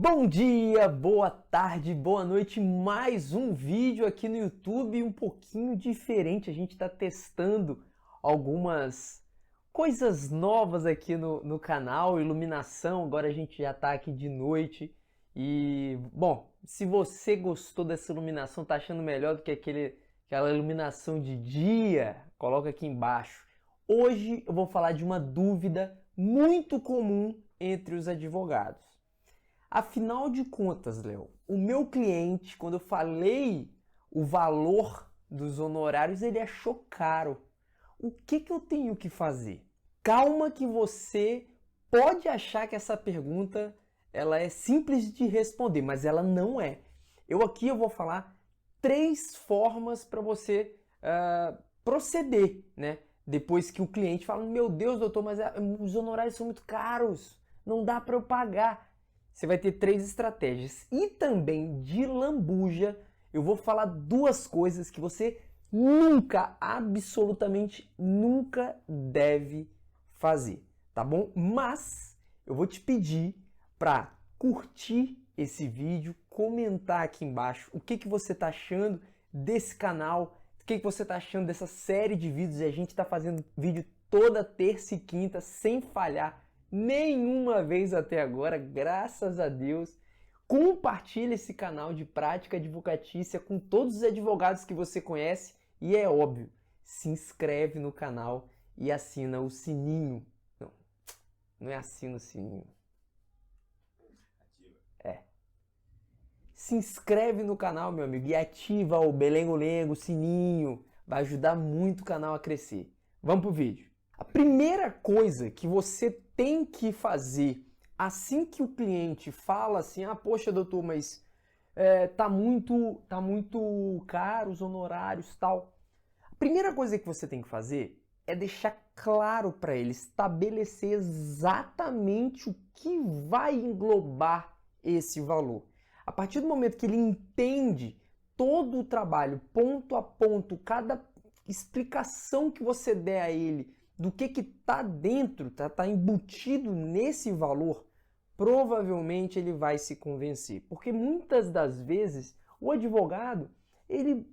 Bom dia, boa tarde, boa noite, mais um vídeo aqui no YouTube um pouquinho diferente. A gente está testando algumas coisas novas aqui no canal, iluminação. Agora a gente já está aqui de noite e, bom, se você gostou dessa iluminação, tá achando melhor do que aquela iluminação de dia, coloca aqui embaixo. Hoje eu vou falar de uma dúvida muito comum entre os advogados. Afinal de contas, Léo, o meu cliente, quando eu falei o valor dos honorários, ele achou caro. O que eu tenho que fazer? Calma que você pode achar que essa pergunta ela é simples de responder, mas ela não é. Eu vou falar 3 formas para você proceder, né? Depois que o cliente fala, meu Deus, doutor, mas os honorários são muito caros, não dá para eu pagar. Você vai ter 3 estratégias. E também de lambuja, eu vou falar 2 coisas que você nunca, absolutamente nunca deve fazer, tá bom? Mas eu vou te pedir para curtir esse vídeo, comentar aqui embaixo o que você está achando desse canal, o que você está achando dessa série de vídeos. E a gente está fazendo vídeo toda terça e quinta, sem falhar nenhuma vez até agora, graças a Deus. Compartilhe esse canal de prática advocatícia com todos os advogados que você conhece e, é óbvio, se inscreve no canal e assina o sininho. Não é assina o sininho. Se inscreve no canal, meu amigo, e ativa o belengo-lengo, o sininho. Vai ajudar muito o canal a crescer. Vamos pro vídeo. A primeira coisa que você tem que fazer assim que o cliente fala assim, poxa, doutor, mas tá muito caro os honorários, tal. A primeira coisa que você tem que fazer é deixar claro para ele, estabelecer exatamente o que vai englobar esse valor. A partir do momento que ele entende todo o trabalho, ponto a ponto, cada explicação que você der a ele do que está dentro, tá embutido nesse valor, provavelmente ele vai se convencer. Porque muitas das vezes o advogado, ele,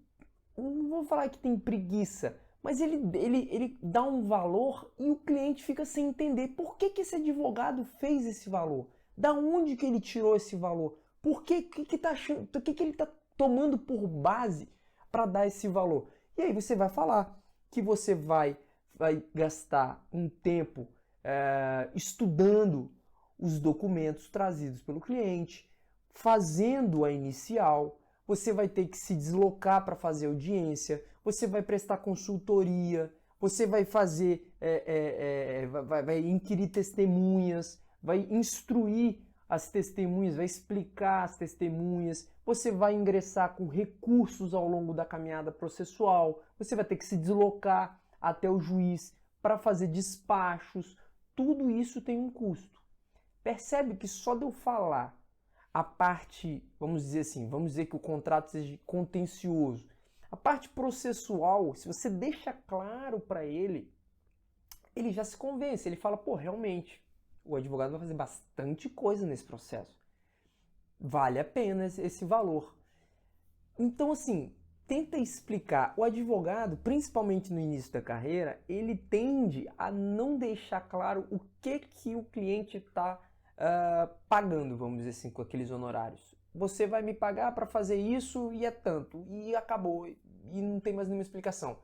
não vou falar que tem preguiça, mas ele dá um valor e o cliente fica sem entender por que esse advogado fez esse valor, da onde que ele tirou esse valor, por que ele está tomando por base para dar esse valor. E aí você vai falar que você vai gastar um tempo estudando os documentos trazidos pelo cliente, fazendo a inicial, você vai ter que se deslocar para fazer audiência, você vai prestar consultoria, você vai fazer, vai inquirir testemunhas, vai instruir as testemunhas, vai explicar as testemunhas, você vai ingressar com recursos ao longo da caminhada processual, você vai ter que se deslocar até o juiz para fazer despachos. Tudo isso tem um custo. Percebe que só de eu falar a parte, vamos dizer que o contrato seja contencioso, a parte processual, se você deixa claro para ele, ele já se convence, ele fala, pô, realmente, o advogado vai fazer bastante coisa nesse processo. Vale a pena esse valor. Então, assim, tenta explicar. O advogado, principalmente no início da carreira, ele tende a não deixar claro o que o cliente está pagando, vamos dizer assim, com aqueles honorários. Você vai me pagar para fazer isso e é tanto, e acabou, e não tem mais nenhuma explicação.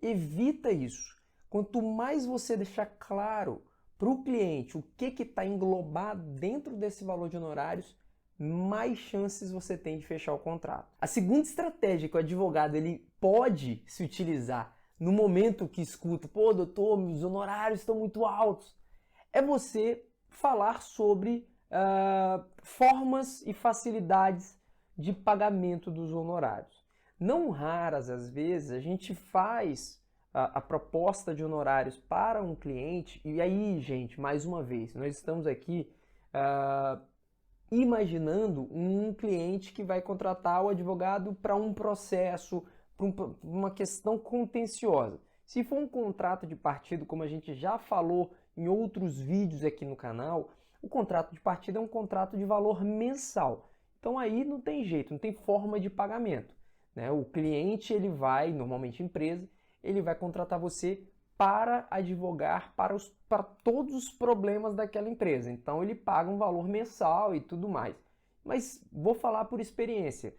Evita isso. Quanto mais você deixar claro para o cliente o que está englobado dentro desse valor de honorários, mais chances você tem de fechar o contrato. A segunda estratégia que o advogado ele pode se utilizar no momento que escuta, pô, doutor, os honorários estão muito altos, é você falar sobre formas e facilidades de pagamento dos honorários. Não raras às vezes a gente faz a proposta de honorários para um cliente, e aí, gente, mais uma vez, nós estamos aqui imaginando um cliente que vai contratar o advogado para um processo, para uma questão contenciosa. Se for um contrato de partido, como a gente já falou em outros vídeos aqui no canal, O contrato de partida é um contrato de valor mensal. Então aí não tem jeito, não tem forma de pagamento, né? O cliente, ele vai, normalmente empresa, ele vai contratar você para advogar para todos os problemas daquela empresa. Então ele paga um valor mensal e tudo mais. Mas vou falar por experiência.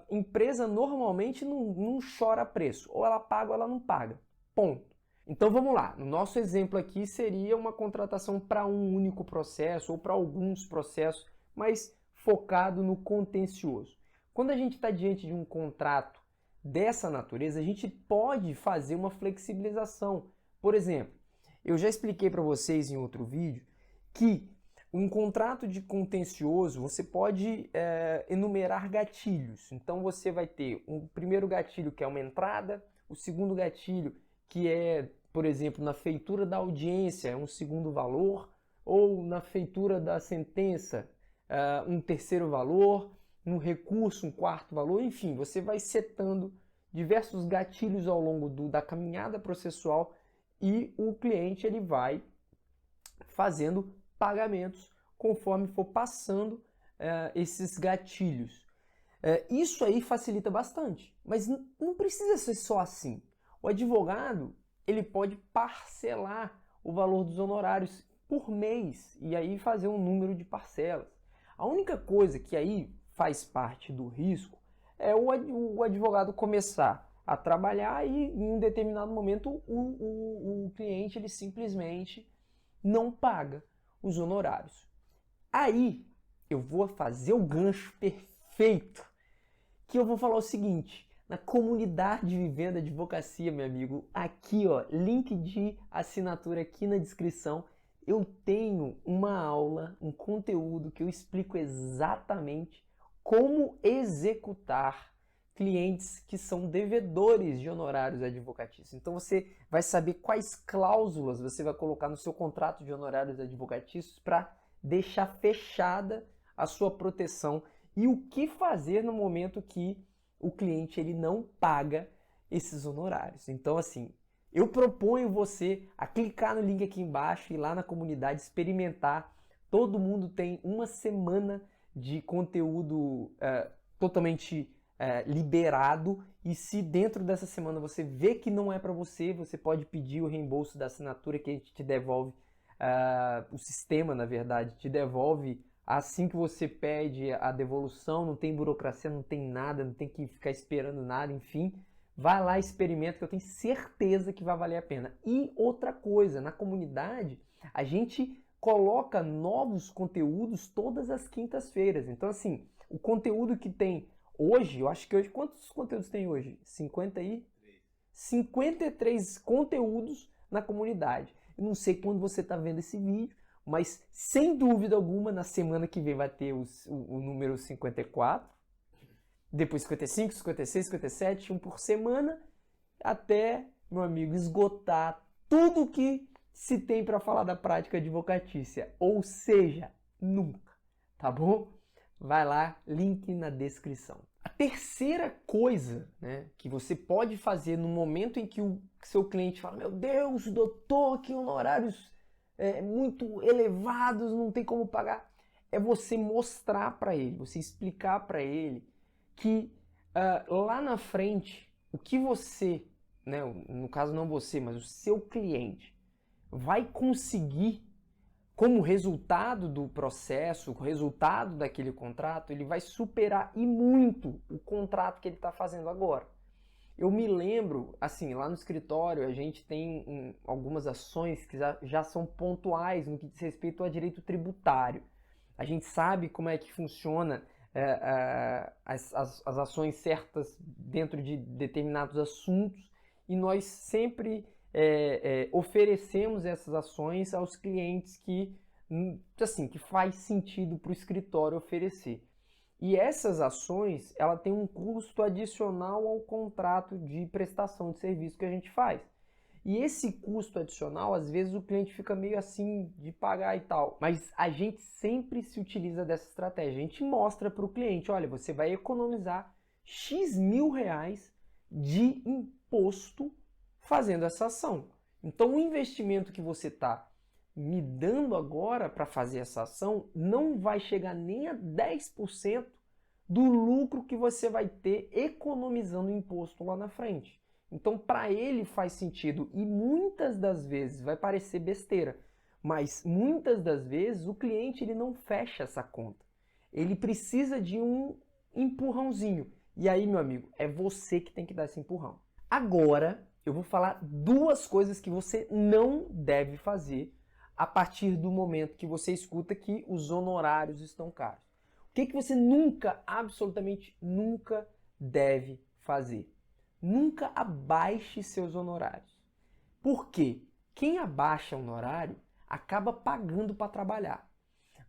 Empresa normalmente não chora preço. Ou ela paga ou ela não paga. Ponto. Então vamos lá. No nosso exemplo aqui seria uma contratação para um único processo ou para alguns processos, mas focado no contencioso. Quando a gente está diante de um contrato dessa natureza, a gente pode fazer uma flexibilização. Por exemplo, eu já expliquei para vocês em outro vídeo que um contrato de contencioso, você pode enumerar gatilhos. Então você vai ter um primeiro gatilho que é uma entrada, o segundo gatilho que é, por exemplo, na feitura da audiência, é um segundo valor, ou na feitura da sentença, um terceiro valor, um recurso, um quarto valor, enfim, você vai setando diversos gatilhos ao longo da caminhada processual e o cliente ele vai fazendo pagamentos conforme for passando esses gatilhos. Isso aí facilita bastante, mas não precisa ser só assim. O advogado ele pode parcelar o valor dos honorários por mês e aí fazer um número de parcelas. A única coisa que aí faz parte do risco é o advogado começar a trabalhar e em um determinado momento o cliente ele simplesmente não paga os honorários. Aí eu vou fazer o gancho perfeito, que eu vou falar o seguinte: na comunidade de Vivendo Advocacia, meu amigo, aqui ó, link de assinatura aqui na descrição, eu tenho uma aula, um conteúdo que eu explico exatamente como executar clientes que são devedores de honorários advocatícios. Então você vai saber quais cláusulas você vai colocar no seu contrato de honorários advocatícios para deixar fechada a sua proteção e o que fazer no momento que o cliente ele não paga esses honorários. Então assim, eu proponho você a clicar no link aqui embaixo e ir lá na comunidade experimentar. Todo mundo tem uma semana de conteúdo totalmente liberado e se dentro dessa semana você vê que não é para você, você pode pedir o reembolso da assinatura que a gente te devolve, o sistema na verdade te devolve assim que você pede a devolução, não tem burocracia, não tem nada, não tem que ficar esperando nada, enfim. Vai lá, experimenta, que eu tenho certeza que vai valer a pena. E outra coisa, na comunidade, a gente coloca novos conteúdos todas as quintas-feiras. Então, assim, o conteúdo que tem hoje, eu acho que hoje, quantos conteúdos tem hoje? 53 conteúdos na comunidade. Eu não sei quando você está vendo esse vídeo, mas sem dúvida alguma, na semana que vem vai ter o número 54. Depois 55, 56, 57, um por semana, até, meu amigo, esgotar tudo que se tem para falar da prática advocatícia. Ou seja, nunca, tá bom? Vai lá, link na descrição. A terceira coisa, né, que você pode fazer no momento em que o seu cliente fala: meu Deus, doutor, que honorários muito elevados, não tem como pagar, é você mostrar para ele, você explicar para ele que lá na frente, o que você, né, no caso não você, mas o seu cliente, vai conseguir como resultado do processo, o resultado daquele contrato, ele vai superar e muito o contrato que ele está fazendo agora. Eu me lembro, assim, lá no escritório a gente tem algumas ações que já são pontuais no que diz respeito a direito tributário. A gente sabe como é que funciona as ações certas dentro de determinados assuntos e nós sempre oferecemos essas ações aos clientes que faz sentido para o escritório oferecer. E essas ações, ela tem um custo adicional ao contrato de prestação de serviço que a gente faz. E esse custo adicional, às vezes o cliente fica meio assim de pagar e tal. Mas a gente sempre se utiliza dessa estratégia. A gente mostra para o cliente: olha, você vai economizar X mil reais de imposto fazendo essa ação. Então o investimento que você está me dando agora para fazer essa ação não vai chegar nem a 10% do lucro que você vai ter economizando imposto lá na frente. Então, para ele faz sentido e muitas das vezes vai parecer besteira, mas muitas das vezes o cliente ele não fecha essa conta. Ele precisa de um empurrãozinho. E aí, meu amigo, é você que tem que dar esse empurrão. Agora, eu vou falar duas coisas que você não deve fazer a partir do momento que você escuta que os honorários estão caros. O que você nunca, absolutamente nunca deve fazer? Nunca abaixe seus honorários. Por quê? Quem abaixa o honorário acaba pagando para trabalhar.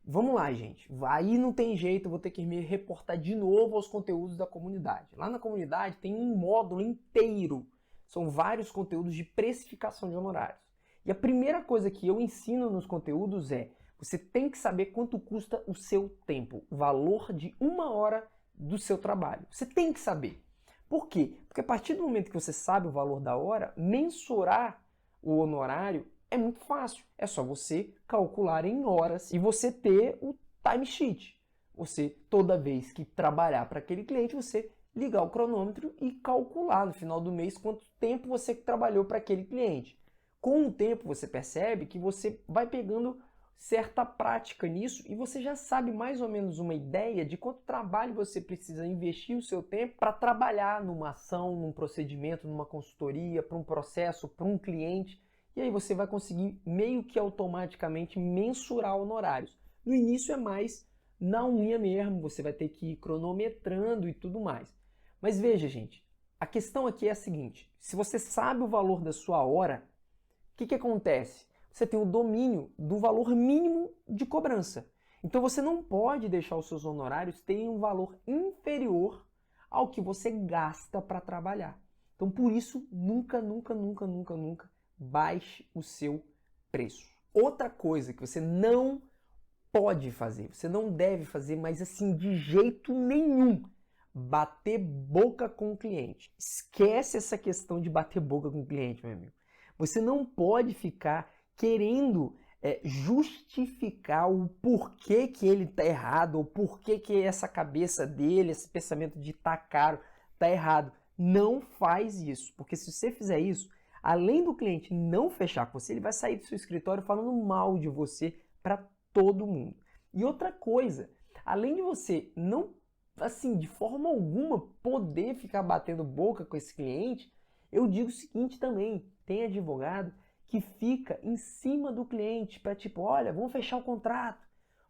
Vamos lá, gente. Aí não tem jeito, eu vou ter que me reportar de novo aos conteúdos da comunidade. Lá na comunidade tem um módulo inteiro. São vários conteúdos de precificação de honorários. E a primeira coisa que eu ensino nos conteúdos é: você tem que saber quanto custa o seu tempo, o valor de 1 hora do seu trabalho. Você tem que saber. Por quê? Porque a partir do momento que você sabe o valor da hora, mensurar o honorário é muito fácil. É só você calcular em horas e você ter o timesheet. Você, toda vez que trabalhar para aquele cliente, você ligar o cronômetro e calcular no final do mês quanto tempo você trabalhou para aquele cliente. Com o tempo você percebe que você vai pegando certa prática nisso e você já sabe mais ou menos uma ideia de quanto trabalho você precisa investir o seu tempo para trabalhar numa ação, num procedimento, numa consultoria, para um processo, para um cliente. E aí você vai conseguir meio que automaticamente mensurar honorários. No início é mais na unha mesmo, você vai ter que ir cronometrando e tudo mais. Mas veja, gente, a questão aqui é a seguinte: se você sabe o valor da sua hora, o que acontece? Você tem o domínio do valor mínimo de cobrança. Então você não pode deixar os seus honorários terem um valor inferior ao que você gasta para trabalhar. Então por isso, nunca baixe o seu preço. Outra coisa que você não pode fazer, você não deve fazer, mas assim de jeito nenhum, bater boca com o cliente. Esquece essa questão de bater boca com o cliente, meu amigo. Você não pode ficar querendo justificar o porquê que ele está errado, ou porquê que essa cabeça dele, esse pensamento de tá caro, tá errado. Não faz isso, porque se você fizer isso, além do cliente não fechar com você, ele vai sair do seu escritório falando mal de você para todo mundo. E outra coisa, além de você não, assim, de forma alguma poder ficar batendo boca com esse cliente, eu digo o seguinte também: tem advogado que fica em cima do cliente para tipo, olha, vamos fechar o contrato.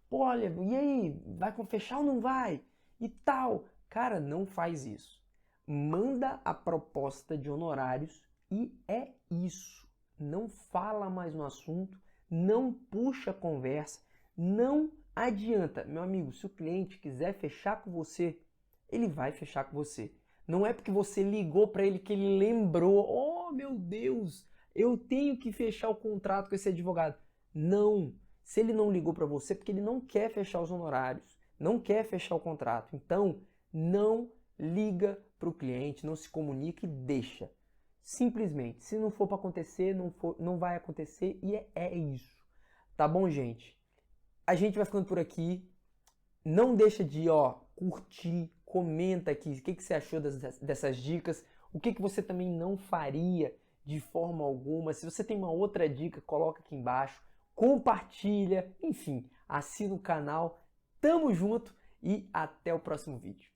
Pô, olha, e aí, vai fechar ou não vai? E tal. Cara, não faz isso. Manda a proposta de honorários e é isso. Não fala mais no assunto, não puxa a conversa, não adianta. Meu amigo, se o cliente quiser fechar com você, ele vai fechar com você. Não é porque você ligou para ele que ele lembrou, oh meu Deus, eu tenho que fechar o contrato com esse advogado. Não, se ele não ligou para você é porque ele não quer fechar os honorários, não quer fechar o contrato. Então, não liga para o cliente, não se comunica e deixa. Simplesmente, se não for para acontecer, não vai acontecer e é isso. Tá bom, gente? A gente vai ficando por aqui. Não deixa de curtir, comenta aqui o que você achou dessas dicas, o que você também não faria de forma alguma. Se você tem uma outra dica, coloca aqui embaixo, compartilha, enfim, assina o canal. Tamo junto e até o próximo vídeo.